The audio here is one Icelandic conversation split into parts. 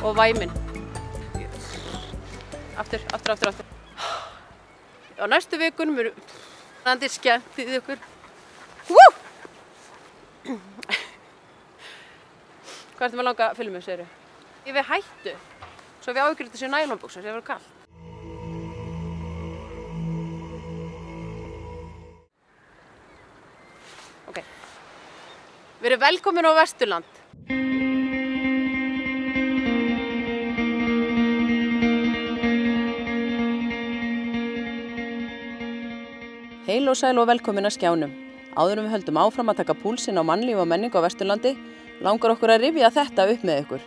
Og væminn. Aftur. Á næstu vikunum eru randi skemmt í ykkur. Hvað ertu með langa filmu, segirðu? Ég við hættu, svo við áhyggjum þetta séu nælonbuxur, það verður kalt. Ok. Við erum velkomin á Vesturland. Heil og sæl og velkomin að skjánum. Áður en við höldum áfram að taka púlsinn á mannlíf og menningu á Vesturlandi, langar okkur að rifja þetta upp með ykkur.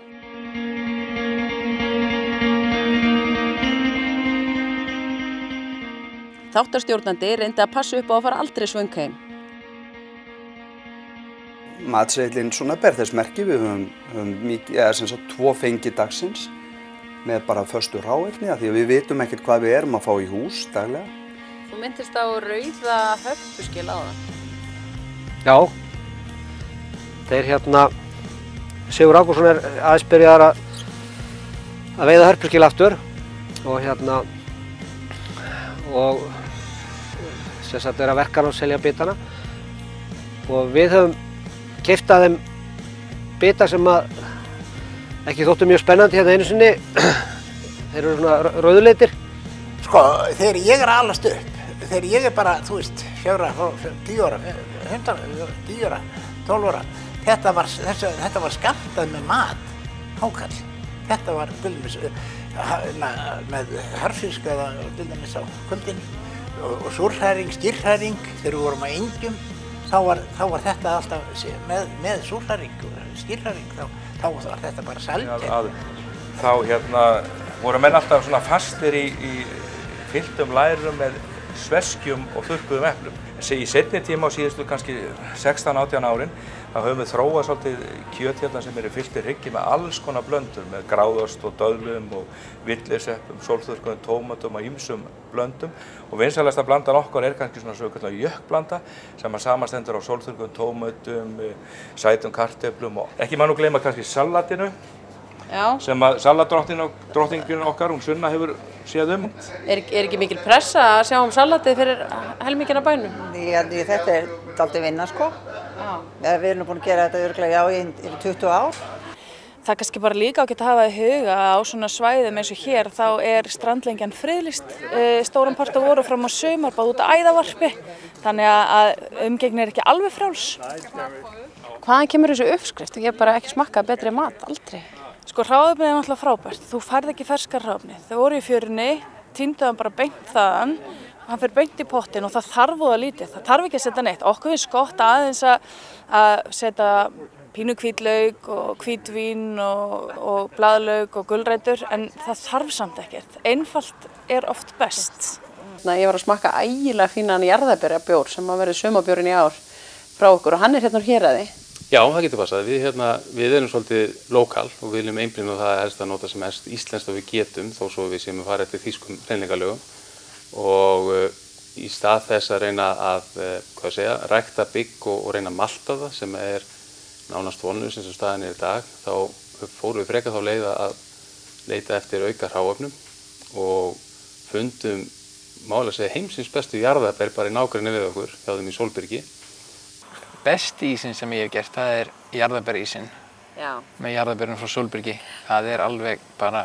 Þáttarstjórnandi reyndi að passa upp á að fara aldrei svöng heim. Matseðillinn svona ber þess merki. Við höfum mikið, tvo fengi dagsins með bara föstu hráefni, af því að við vitum ekkert hvað við erum að fá í hús daglega. Þú myndist á rauða hörpuskil áðan. Já, þeir Sigur Ágústsson er aðeins byrjaður að veiða hörpuskil aftur og sem sagt er að verka hann og selja bitana og við höfum keypt af þeim bita sem að ekki þóttu mjög spennandi hérna einu sinni. Þeir eru svona rauðleitir. Sko, þegar ég er að alast upp, þegar ég er bara, þú veist, 10 ára, 10 ára, 12 ára, þetta var skammtað með mat, hákarl. Þetta var með harfisk eða á kvöldin og súrhæring, skýrhæring, þegar við vorum á engjum, þá var þetta alltaf með súrhæring og skýrhæring, þá var þetta bara sjálfgefið. Þá voru menn alltaf svona fastir í fylltum lærum með sveskjum og þurrkuðum eplum. Í seinni tíma á síðustu kannski 16-18 árin þá höfum við þróað svolítið kjöt sem eru fylltir hryggi með alls konar blöndur, með gráðost og döðlum og villiseppum, sólþurrkuðum tómatum og ýmsum blöndum. Og vinsælasta blandan okkar er kannski svona svokölluð jökkblanda sem að samanstendur á sólþurrkuðum tómatum, sætum kartöflum og ekki má nú gleyma kannski salatinu. Já. Sem að salatdrottningin okkar, hún Sunna, hefur séð um. Er ekki mikil pressa að sjá salatið fyrir helmingina bænum? Þetta er dálítið vinna, sko. Já. Við erum búin að gera þetta örugglega í yfir 20 ár. Það er kannski bara líka ágætt að hafa í huga að á svona svæðum eins og hér þá er strandlengjan friðlýst stóran part af voru fram á sumar, bara út af æðavarpi. Þannig að umgengni er ekki alveg frjáls. Hvaðan kemur þessu uppskrift? Ég hef bara ekki smakkað betri mat, aldrei. Sko, hráefnið er náttúrulega frábært. Þú færð ekki ferskar hráefni. Þau voru í fjörunni, tíndu hann bara beint þaðan, hann fer beint í pottinn og það þarf voða lítið. Það þarf ekki að setja neitt. Okkur finnst gott aðeins að setja pínu hvítlauk og hvítvín og blaðlauk og gulrætur, en það þarf samt ekkert. Einfalt er oft best. Ég var að smakka ægilega fínan jarðarberjabjór sem að verði sumarbjórinn í ár frá okkur og hann er hérna úr Héraði. Já, það getur passað. Við erum svolítið lokal og við viljum einblína á það helst að nota sem helst íslenskt og við getum, þó svo við séum að fara eftir þýskum hreinleikalögum. Og í stað þess að reyna að, rækta bygg og reyna að malta það sem er nánast vonlaust eins og staðan er í dag, þá fórum við frekar þá leið að leita eftir auka hráefnum og fundum málega að segja heimsins bestu jarðarber bara í nágrenni við okkur hjá þeim í Sólbyrgi. Besti ísinn sem ég hef gert, það er jarðarberísinn með jarðarberinn frá Sólbyrgi. Það er alveg bara,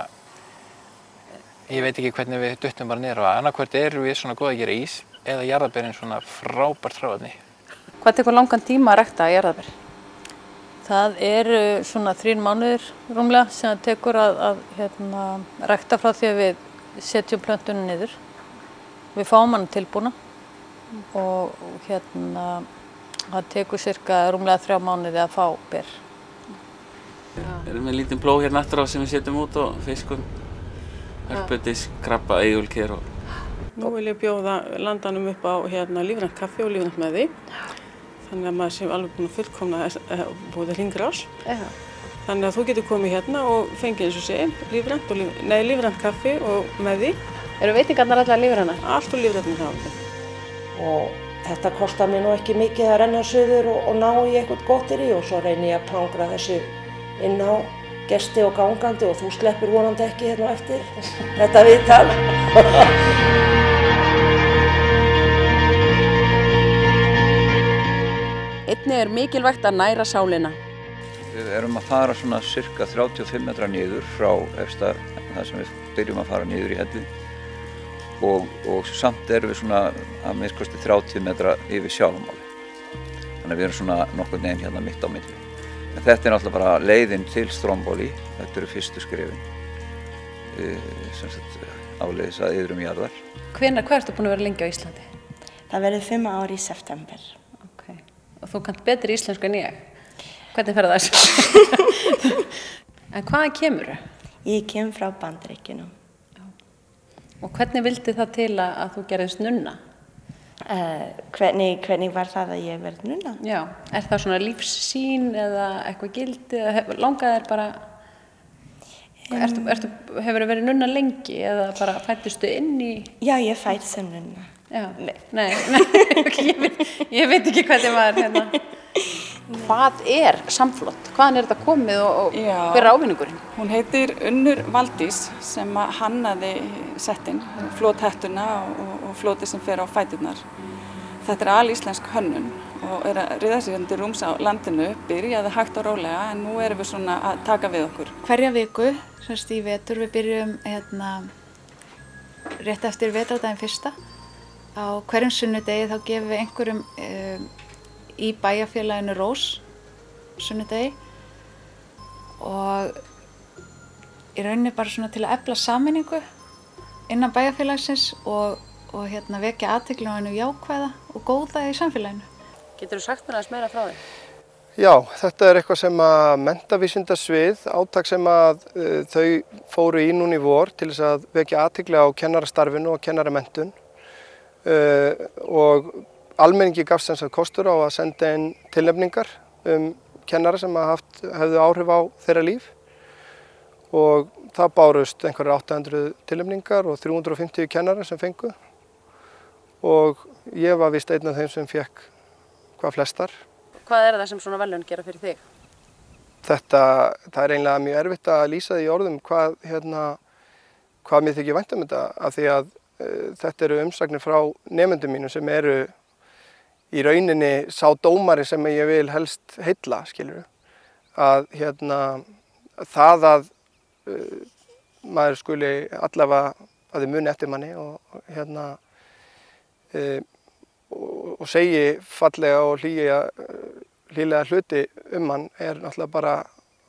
ég veit ekki hvernig við duttum bara niður á það. Annarkvort erum við svona góð að gera ís eða jarðarberinn svona frábært hráefni. Hvað tekur langan tíma að rækta jarðarber? Það eru svona 3 mánuðir rúmlega sem það tekur að rækta frá því að við setjum plöntunum niður. Við fáum hana tilbúna og það tekur cirka rúmlega 3 mánuði að fá ber. Við erum með lítinn plóg hérna aftur á sem við setjum út og fiskum, hörpudisk, krabba, eigulker og... Nú vil ég bjóða landanum upp á lífrænt kaffi og lífrænt með því. Þannig að maður sé alveg búin að fullkomna búið hringrás. Þannig að þú getur komið hérna og fengið eins og sé, lífrænt kaffi og með því. Eru veitingarnar allar lífrænar? Allt og lífrænt með það. Og þetta kostar mér nú ekki mikið að renna suður og ná í eitthvað gottir og svo reyni ég að prangra þessu inn á gesti og gangandi og þú sleppur vonandi ekki hérna eftir þetta viðtal. Einnig mikilvægt að næra sálina. Við erum að fara svona cirka 35 metra niður frá efsta, þar sem við byrjum að fara niður í hellinn. Og samt erum við svona að minnst 30 metra yfir sjávarmáli. Þannig að við erum svona nokkurn veginn hérna mitt á milli. En þetta er náttúrulega bara leiðin til Stromboli, þetta eru fyrstu skrefin, sem sagt áleiðis að yðrum jarðar. Hvað ertu búin að vera lengi á Íslandi? Það verður 5 ár í september. Okay. Og þú kannt betri íslensku en ég. Hvernig fer það þessu? En hvaðan kemurðu? Ég kem frá Bandaríkjunum. Og hvernig vildi það til að þú gerðist nunna? Hvernig var það að ég verði nunna? Já, er það svona lífssýn eða eitthvað gildi? Langaði þér bara, hefur verið nunna lengi eða bara fæddustu inn í? Já, ég fædd sem nunna. Já, nei, ég veit ekki hvernig maður hérna. Hvað er samflott? Hvaðan er þetta komið og hver er ávinningurinn? Hún heitir Unnur Valdís sem hannaði settinn, flóthettuna og flótið sem fer á fæturnar. Þetta er alíslensk hönnun og er að ryðja sig undir rúms á landinu, byrjaði hægt og rólega en nú erum við svona að taka við okkur. Hverja viku, semst í vetur, við byrjum rétt eftir vetrardaginn fyrsta. Á hverjum sunnudegi þá gefum við einhverjum í bæjarfélaginu Rós sunnudegi og í rauninni bara svona til að efla sameiningu innan bæjarfélagsins og vekja athygli á einu jákvæða og góða í samfélaginu. Geturðu sagt mér aðeins meira frá því? Já, þetta er eitthvað sem að menntavísindasvið, átak sem að þau fóru í núna í vor til þess að vekja athygli á kennarastarfinu og kennaramenntun og almenningi gafst sem sagt kostur á að senda inn tilnefningar kennara sem hefðu áhrif á þeirra líf og það bárust einhverjar 800 tilnefningar og 350 kennara sem fengu og ég var víst einn af þeim sem fékk hvað flestar. Hvað er það sem svona verðlaun gera fyrir þig? Það er eiginlega mjög erfitt að lýsa því í orðum hvað mér þykir vænt þetta af því að þetta eru umsagnir frá nemendum mínum sem eru í rauninni sá dómari sem ég vil helst heilla, skilurðu. Að það að maður skuli allavega að þið muni eftir manni og segi fallega og hlýlega hluti mann er náttúrulega bara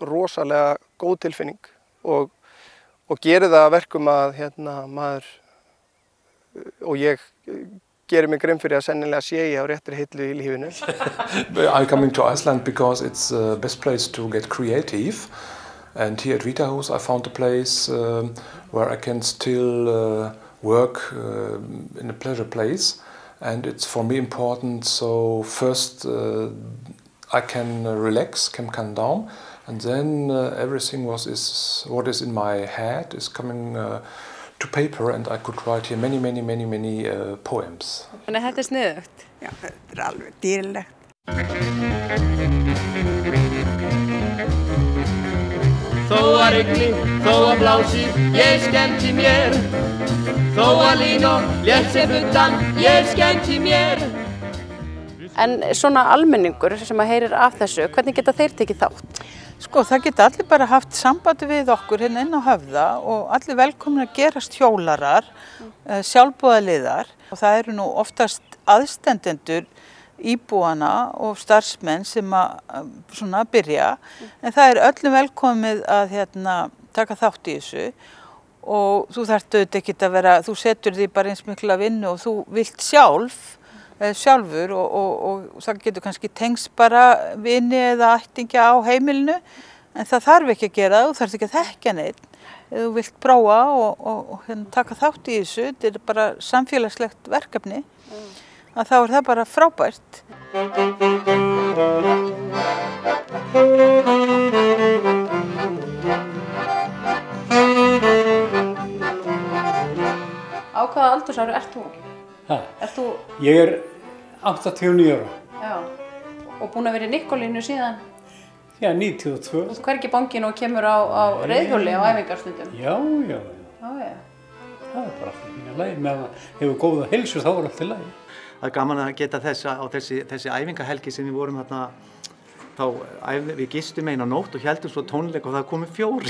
rosalega góð tilfinning og gerir það að verkum að maður og ég gerir mig grein fyrir að sennilega sé ég á réttri hillu í lífinu. I'm coming to Iceland because it's the best place to get creative. And here at Vitahús I found a place where I can still work in a pleasure place. And it's for me important, so first I can relax, can calm down. And then everything what is in my head is coming to paper and I could write here many poems. Þannig að þetta er sniðugt? Já, þetta er alveg dýrlegt. Þó að rigni, þó að blási, ég skemmti mér. Þó að lín og létt sem buddan, ég skemmti mér. En svona almenningur sem að heyrir af þessu, hvernig geta þeir tekið þátt? Sko, það geta allir bara haft sambandi við okkur hérna inn á Höfða og allir velkomin að gerast hjólarar, sjálfboðaliðar og það eru nú oftast aðstendendur íbúana og starfsmenn sem að byrja en það er öllum velkomið að taka þátt í þessu og þú þarft auðvitað ekki að vera, þú setur því bara eins mikla vinnu og þú vilt sjálfur og það getur kannski tengst bara vini eða ættingja á heimilinu En það þarf ekki að gera það, þú þarf ekki að þekkja neitt. Ef þú vilt prófa og taka þátt í þessu, þetta er bara samfélagslegt verkefni, að þá er það bara frábært. Á hvaða aldursári ert þú? Ég er 89 ára. Já. Og búin að vera í Nikólínu síðan? Já, 92. Þú ert hvergi bangin og kemur á reiðhjóli á æfingarstundum? Já. Það er bara alltaf mínu lagi. Meðan hefur góða heilsu þá er alltaf lagi. Það er gaman að geta þess á þessi æfingahelgi sem við vorum þarna, við gistum eina nótt og héldum svo tónleik og það komu 4.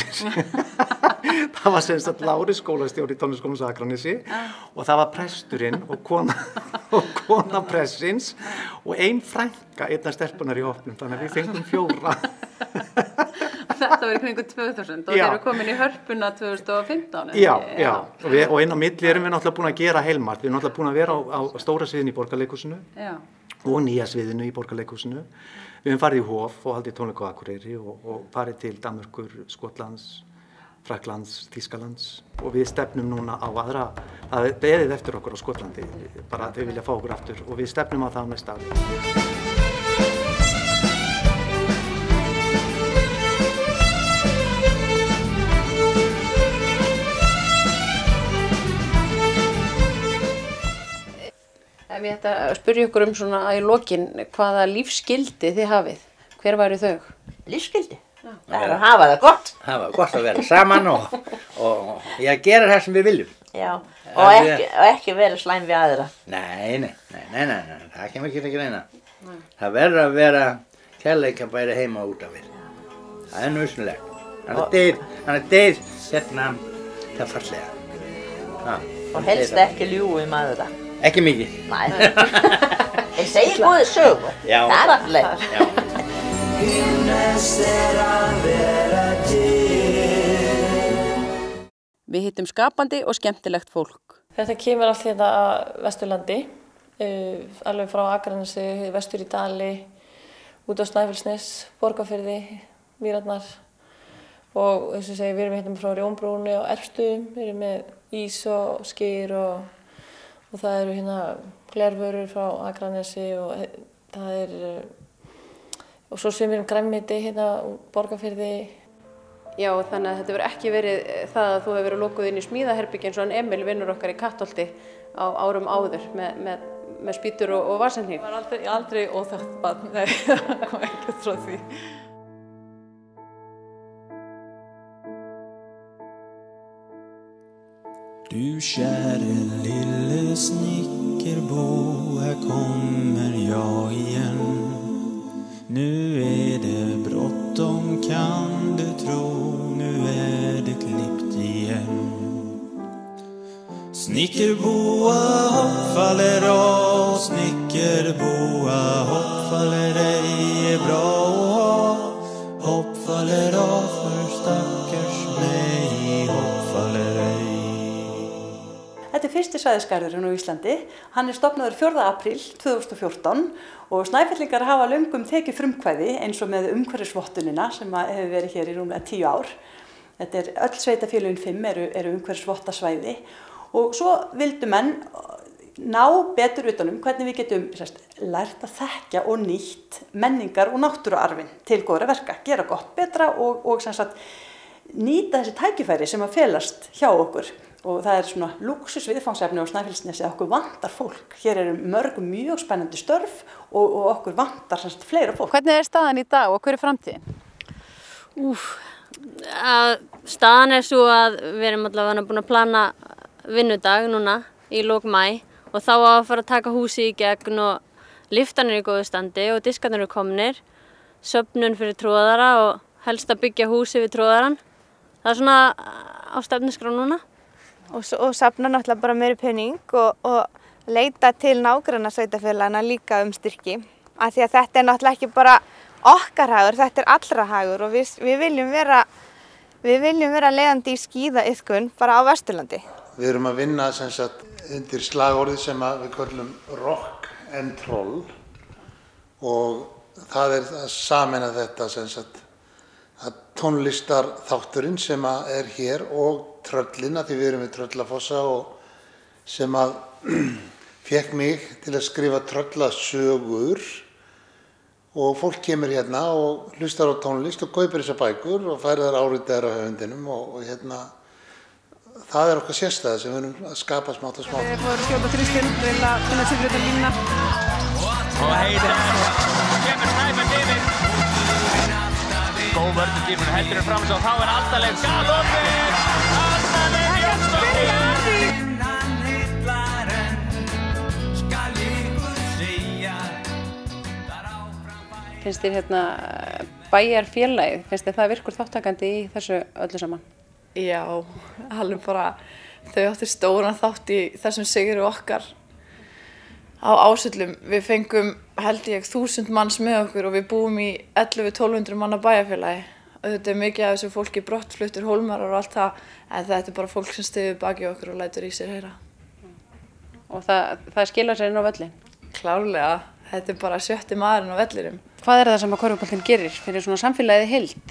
Það var sem sagt Lári skólastjóri í Tónlistarskólanum á Akranesi og það var presturinn og kona pressins og ein frænka einna stelpunar í hópnum, þannig að við fengum 4. Þetta var í kringu 2000 og þeir eru komin í Hörpuna 2015. Já. Og inn á milli erum við náttúrulega búin að gera heilmargt. Við erum náttúrulega búin að vera á stóra sviðinu í Borgarleikhúsinu og nýja sviðinu í Borgarleikhúsinu. Við höfum farið í Hof og haldið tónleika á Akureyri og farið til Danmerkur, Skotlands, Frakklands, Þýskalands og við stefnum núna á aðra, það er beðið eftir okkur á Skotlandi, bara þau vilja fá okkur aftur og við stefnum á það næsta ári. Ef ég ætti að spyrja ykkur svona í lokin hvaða lífsgildi þið hafið, hver væru þau? Lífsgildi? Það er að hafa það gott. Hafa gott að vera saman og gera það sem við viljum. Já, og ekki vera slæm við aðra. Nei, það kemur ekki að reyna. Það verður að vera kærleika bæri heima út af við. Það er nauðsynlegt. Hann er deyr hérna það fallega. Og helst ekki ljúga aðra. Ekki mikið. Nei. Ég segi góði sögur. Já. Það er alltaf. Við hittum skapandi og skemmtilegt fólk. Þetta kemur allt hérna að Vesturlandi, alveg frá Akranesi, vestur í Dali, út á Snæfellsnes, Borgarfirði, Mýrarnar og eins og segi, við erum hérna frá Rjónbrúni og Erpsstöðum, við erum með ís og skyr og það eru hérna glervörur frá Akranesi og það er og svo sumir grænmeti hérna úr Borgarfirði. Já, þannig að þetta verður ekki verið það að þú hefur verið lokuð inn í smíðaherbergi eins og hann Emil vinnur okkar í Kattholti á árum áður með spýtur og vasenhníf. Það var aldrei óþekkt barn, nei, það kom ekki frá því. Du käre lille snickerbo, här kommer jag igen. Nu är det bråttom kan du tro, nu är det klippt igen. Snickerboa hopp faller av, snickerboa hopp faller ej är bra att ha. Hopp faller av för stackars mig, hopp faller ej. Þetta er fyrsti svæðisgarðurinn á Íslandi. Hann er stofnaður 4. apríl 2014 og Snæfellingar hafa löngum tekið frumkvæði eins og með umhverfisvottunina sem hefur verið hér í rúmlega 10 ár. Þetta er öll sveitarfélögin 5 eru umhverfisvottasvæði og svo vildu menn ná betur utanum hvernig við getum lært að þekkja og nýtt menningar og náttúruarfinn til góðra verka, gera gott betra og nýta þessi tækifæri sem að felast hjá okkur. Og það er svona lúksus viðfangsefni á Snæfellsnesi að okkur vantar fólk. Hér eru mörg mjög spennandi störf og okkur vantar fleira fólk. Hvernig er staðan í dag og hver er framtíðin? Staðan er svo að við erum allavega búin að plana vinnudag núna í lok maí og þá að fara að taka húsi í gegn og lyftan er í góðu standi og diskarnir eru komnir, söfnun fyrir tróðara og helst að byggja húsi við tróðaran. Það er svona á stefnuskrá núna. Og safna náttúrulega bara meiri pening og leita til nágrannasveitarfélagana líka styrki. Af því að þetta er náttúrulega ekki bara okkar hagur, þetta er allra hagur og við viljum vera leiðandi í skíðaiðkun bara á Vesturlandi. Við erum að vinna undir slagorðið sem við köllum Rock and Roll og það er að sameina þetta að tónlistarþátturinn sem er hér og tröllin, að því við erum við Tröllafossa og sem að fékk mig til að skrifa tröllasögur og fólk kemur hérna og hlustar á tónlist og kaupir þessar bækur og færir þær áritaðar af höfundinum og það er okkar sérstæða sem við erum að skapa smátt og smátt. Við fórum að skjóta þrýstinn, reyna að finna sig fyrir línuna. Og heitir, kemur snæpandi yfir. Góð vörður tímur, heldur fram svo, þá Altaleg galopið. Altaleg galopið. Finnst þér bæjarfélagið, finnst þér það virkur þáttakandi í þessu öllu saman? Já, alveg bara þau áttu stóran þátt í þessum sigri okkar á Ásvöllum. Við fengum held ég 1000 manns með okkur og við búum í 1100-1200 manna bæjarfélagi. Þetta er mikið af þessu fólki brottfluttur, hólmarar og allt það, en þetta er bara fólk sem styður baki okkur og lætur í sér heyra. Og það skilar sér inn á völlin? Klárlega, þetta er bara 7. maðurinn á vellinum. Hvað er það sem að körfuboltinn gerir fyrir svona samfélagið heild?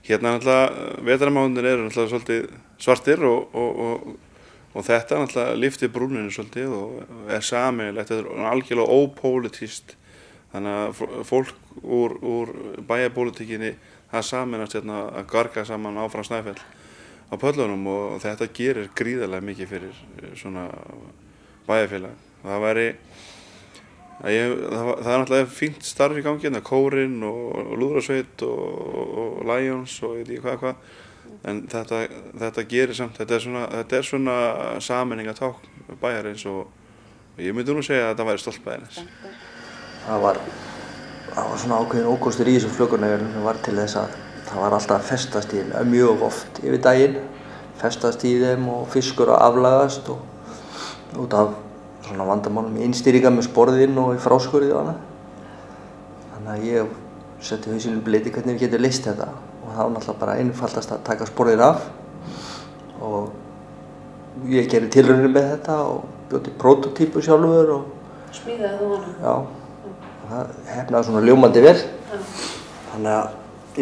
Hérna náttúrulega, vetrarmánuðir eru náttúrulega svolítið svartir og þetta náttúrulega lyftir brúninu svolítið og er sameiginlegt, þetta er algjörlega ópólitískt. Þannig að fólk úr bæjarpólitíkinni það sameinast hérna að garga saman áfram Snæfell á pöllunum og þetta gerir gríðarlega mikið fyrir svona bæjarfélag. Það er náttúrulega fínt starf í gangi, kórinn og lúðrasveit og Lions og ég veit ekki hvað, en þetta gerir samt, þetta er svona sameiningatákn bæjarins og ég myndi nú segja að þetta væri stolt bæjarins. Það var svona ákveðin ókostur í þessu flökunauðunum sem var til þess að það var alltaf að festast í þeim mjög oft yfir daginn, festast í þeim og fiskur að aflagast og út af svona vandamálum í innstýringa með sporðinn og í fráskurði og annað. Þannig að ég setti hausinn í bleyti hvernig við getum leyst þetta og það var náttúrulega bara einfaldast að taka sporðinn af og ég gerði tilraunir með þetta og bjó til prótótípu sjálfur og smíðaði þú hana? Já, og það hefnaði svona ljómandi vel. Þannig að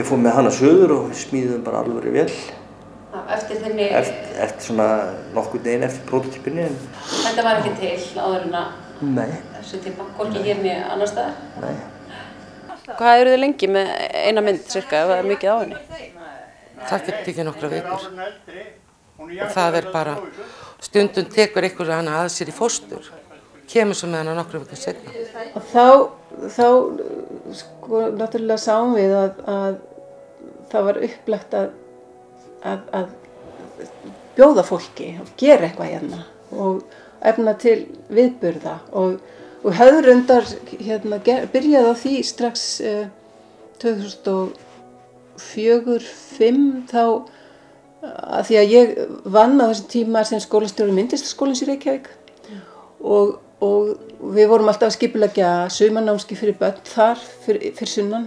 ég fór með hana suður og við smíðum bara alveg vel. Eftir þinni? Eftir svona nokkurn veginn eftir prótótípunni. Þetta var ekki til áður en Nei. Þessi tíma, hvorki hér niður annar staðar? Nei. Hvað eru þið lengi með eina mynd, cirka, ef það er mikið á henni? Það getur ekki nokkra vikur. Og það er bara, stundum tekur einhver hana að sér í fóstur. Kemur svo með hana nokkra vikur seinna. Og þá sko, náttúrulega sáum við að það var upplagt að bjóða fólki og gera eitthvað hérna og efna til viðburða og Höfrundar byrjaði á því strax 2004-05 þá að því að ég vann á þessum tíma sem skólastjóri myndlistaskólans í Reykjavík og við vorum alltaf að skipuleggja saumanámskeið fyrir börn þar fyrir sunnan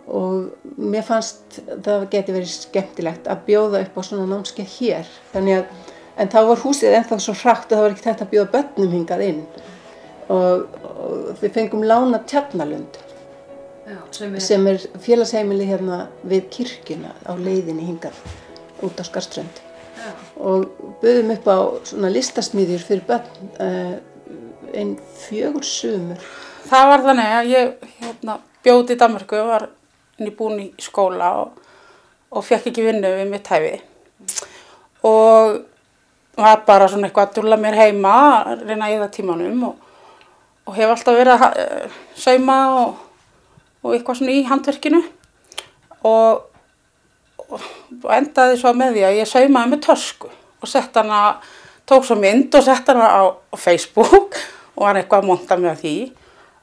og mér fannst það geti verið skemmtilegt að bjóða upp á svona námskeið hér. En þá var húsið ennþá svo hratt að það var ekki hægt að bjóða börnum hingað inn. Og við fengum lána Tjarnalund, sem er félagsheimili hérna við kirkjuna á leiðinni hingað út á Skarðströnd. Og buðum upp á svona listasmiðjur fyrir börn 4 sumur. Það var þannig að ég bjóð í Danmörku og var nýbúin í skóla og fekk ekki vinnu við mitt hæfi og var bara svona eitthvað að dúlla mér heima að reyna að eyða tímanum og hef alltaf verið að sauma og eitthvað svona í handverkinu og endaði svo með því að ég saumaði með tösku og sett hana, tók svo mynd og sett hana á Facebook og var eitthvað að monta mig að því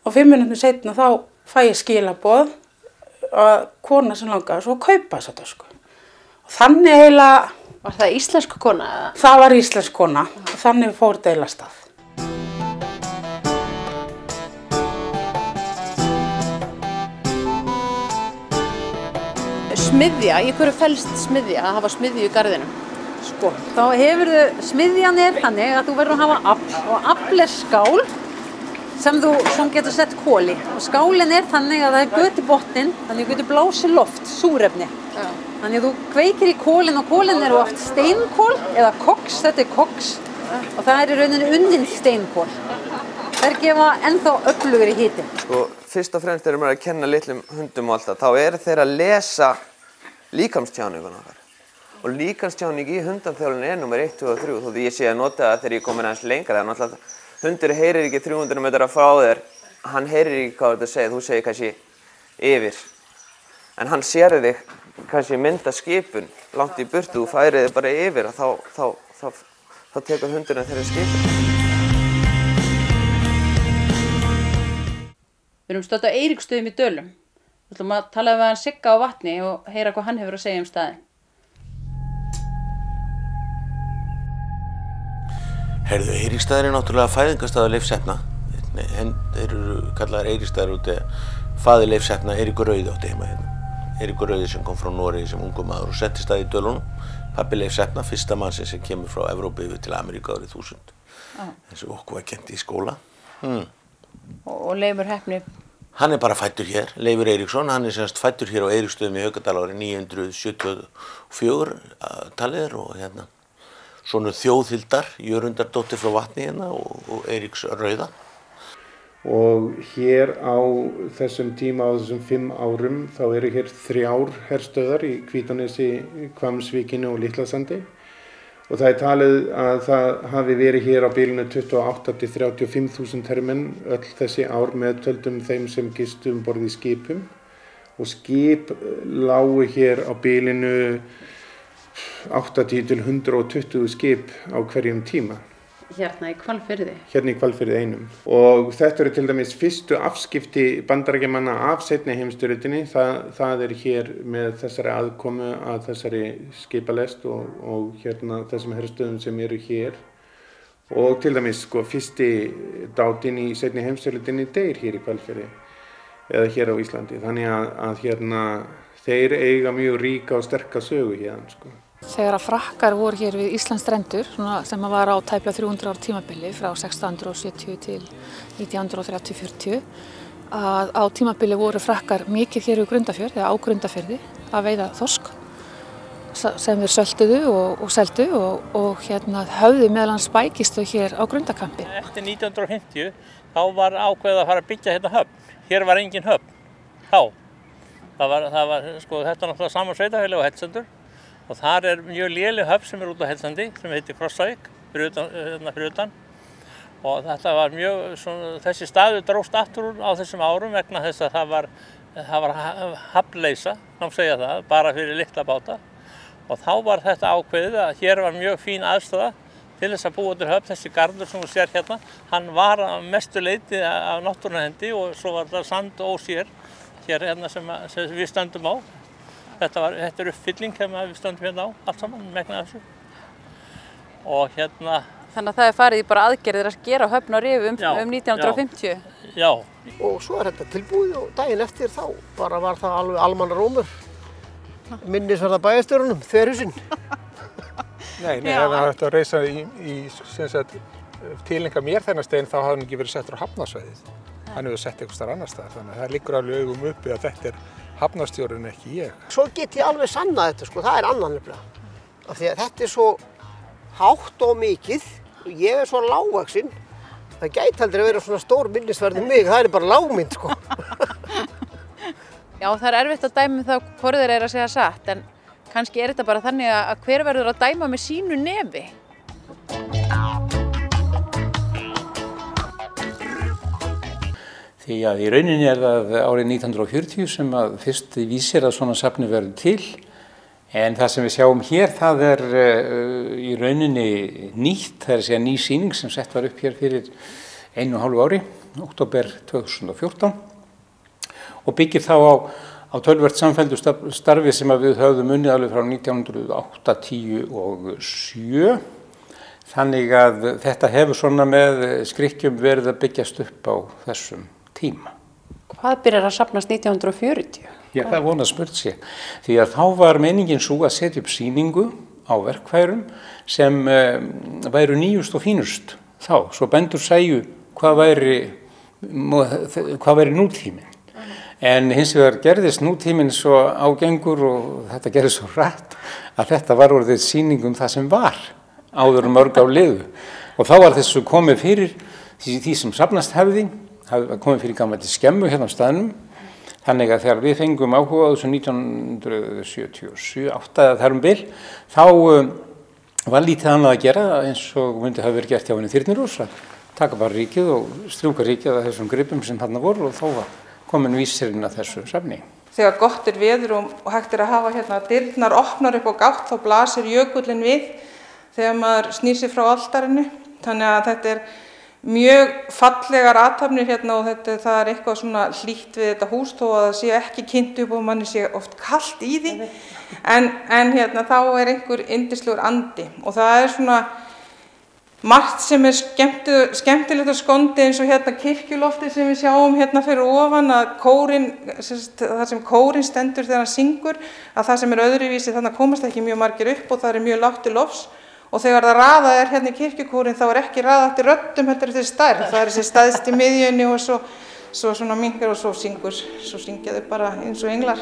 og 5 mínútum seinna þá fæ ég skilaboð að kona sem langaði svo að kaupa þessa tösku. Og þannig eiginlega... Var það íslensk kona? Það var íslensk kona og þannig fór þetta eiginlega stað. Smiðja, í hverju felst smiðja að hafa smiðju í garðinum? Sko, þá hefurðu smiðjan þannig að þú verður að hafa afl og afl er skál sem þú getur sett koli og skálinn þannig að það göti botninn, þannig að þú getur blásið loft, súrefni. Þannig að þú kveikir í kólinn og kólinn eru oft steinkól eða koks, þetta koks og það í rauninni unnin steinkól. Þær gefa ennþá öflugri hiti. Sko, fyrst og fremst maður að kenna litlum hundum og alltaf, þá þeir að lesa líkamstjáninguna okkar. Og líkamstjáning í hundaþjálfun númer 1, 2 og 3, þótt ég sé að nota það þegar ég komin aðeins lengra. Það náttúrulega, hundur heyrir ekki 300 metra frá þér, hann heyrir ekki hvað þú segir, þú segir kannski yfir. En hann sér þig kannski mynda skipun langt í burtu, þú færið þig bara yfir og þá tekur hundurinn þeirra skipun. Við erum stödd á Eiríksstöðum í Dölum. Við ætlum að tala við hann Sigga á Vatni og heyra hvað hann hefur að segja staðinn. Heyrðu, Eiríksstaðir náttúrulega fæðingarstaður Leifs Heppna. Þeir eru kallaðir Eiríksstaðir út faðir Leifs Heppna, Eiríkur Rauði átti heima hérna. Eiríkur Rauði sem kom frá Noregi sem ungur maður og settist að í Dölunum. Pabbi Leifs Heppna, fyrsta mannsins sem kemur frá Evrópu yfir til Ameríku árið 1000. Eins og okkur var kennt í skóla. Og Leifur Heppni? Hann bara fæddur hér, Leifur Eiríksson, hann semst fæddur hér á Eiríksstöðum í Haukadal árið 974 talið og hérna sonur Þjóðhildar, Jörundardóttir frá Vatni hérna og Eiríks Rauða. Og hér á þessum tíma, á þessum 5 árum, þá eru hér 3 herstöðar í Hvítanesi, Hvammsvíkinu og Litlasandi. Og það talið að það hafi verið hér á bilinu 28 til 35.000 hermenn öll þessi ár meðtöldum þeim sem gistu borð í skipum. Og skip lágu hér á bilinu 80 til 120 skip á hverjum tíma. Hérna í Hvalfirði? Hérna í Hvalfirði einum. Og þetta eru til dæmis fyrstu afskipti Bandaríkjamanna af seinni heimsstyrjöldinni. Það hér með þessari aðkomu að þessari skipalest og hérna þessum herstöðum sem eru hér. Og til dæmis fyrsti dátinn í seinni heimsstyrjöldinni deyr hér í Hvalfirði eða hér á Íslandi. Þannig að hérna þeir eiga mjög ríka og sterka sögu hérna Þegar að Frakkar voru hér við Íslandsstrendur, sem var á tæplega 300 ára tímabili frá 1670 til 1930-40, að á tímabili voru Frakkar mikið hér í Grundarfjörð, eða á Grundarfirði, að veiða þorsk sem þeir söltuðu og seldu og hérna höfðu meðal annars bækistöð hér á Grundarkampi. Eftir 1950 þá var ákveðið að fara að byggja hérna höfn. Hér var engin höfn. Þá. Það var þetta er náttúrulega saman sveitarfélag og Helsendur. Og þar mjög léleg höfn sem út á Hellsandi sem heitir Krossavík fyrir utan. Og þetta var þessi staður dróst aftur á þessum árum vegna þess að það var hafnleysa, má segja það, bara fyrir litla báta. Og þá var þetta ákveðið að hér var mjög fín aðstaða til þess að búa til höfn. Þessi garður sem þú sér hérna, hann var að mestu leyti af náttúrunnar hendi og svo var það sand og ósér hér hérna sem við stöndum á. Þetta er uppfylling sem við stöndum hérna á, allt saman, megna þessu. Og hérna... Þannig að það farið í bara aðgerðir að gera höfn á Rifi um 1950? Já. Og svo þetta tilbúið og daginn eftir þá bara var það alveg almannarómur. Minnisverða bæjarstjórunum, þverhúsinn. Nei, ef það hægt að reisa í tilenga mér þennan stein þá hafði hann ekki verið settur á hafnarsvæðið. Hann hefur sett einhvers staðar annars staðar, þannig að það liggur alveg augum uppi að þetta hafnarstjórinn ekki ég. Svo get ég alveg sannað þetta, það annan nefnilega. Af því að þetta svo hátt og mikið, og ég svo lágvaxinn, það gæti aldrei verið svona stór minnisverð mig, það bara lágmynd Já, það erfitt að dæma þá hvort þeir að segja satt, en kannski þetta bara þannig að hver verður að dæma með sínu nefi. Því að í rauninni það árið 1940 sem að fyrst vísir að svona safni verður til. En það sem við sjáum hér, það í rauninni nýtt, það að segja ný sýning sem sett var upp hér fyrir 1,5 ári, október 2014. Og byggir þá á töluvert samfelldu starfi sem við höfðum unnið alveg frá 1908, 10 og 7. Þannig að þetta hefur svona með skrykkjum verið að byggjast upp á þessum tíma. Hvað byrjar að safnast 1940? Já, það vonað spurt sér. Því að þá var meiningin svo að setja upp sýningu á verkfærum sem væru nýjust og fínust þá. Svo bændur sæju hvað væri hvað væri nútíminn. En hins vegar gerðist nútíminn svo ágengur og þetta gerðist svo hratt að þetta var orðið sýning það sem var áður mörg á liðu. Og þá var þessu komið fyrir því sem safnast hefði komið fyrir gamalli skemmu hérna á staðnum. Þannig að þegar við fengum áhuga á þessu 1977-8 eða þar bil, þá var lítið annað að gera eins og myndi hafa verið gert hjá henni Þyrnirós, að taka bara ríkið og strjúka ríkið af þessum gripum sem þarna voru og þá var komin vísirinn að þessu safni. Þegar gott veður og hægt að hafa hérna dyrnar opnar upp á gátt, þá blasir jökullinn við þegar maður snýr sig frá altarinu. Þannig að þetta mjög fallegar athafnir hérna og það eitthvað svona hlýtt við þetta hús þó að það sé ekki kynnt upp og manni sé oft kalt í því. En hérna þá einhver yndislegur andi og það svona margt sem skemmtilegt og skondi eins og hérna kirkjuloftið sem við sjáum hérna fyrir ofan að það sem kórinn stendur þegar hann syngur, að það sem öðruvísi þannig komast ekki mjög margir upp og það mikið lágt til lofts. Og þegar það raðað hérna í kirkjukórin þá ekki raðað eftir röddum, þetta þessi stærð. Það þessi stæðst í miðjunni og svo svona minnkar og svo syngja þau bara eins og englar.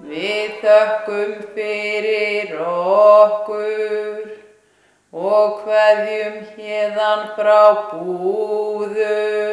Við þökkum fyrir okkur og kveðjum héðan frá Búðum.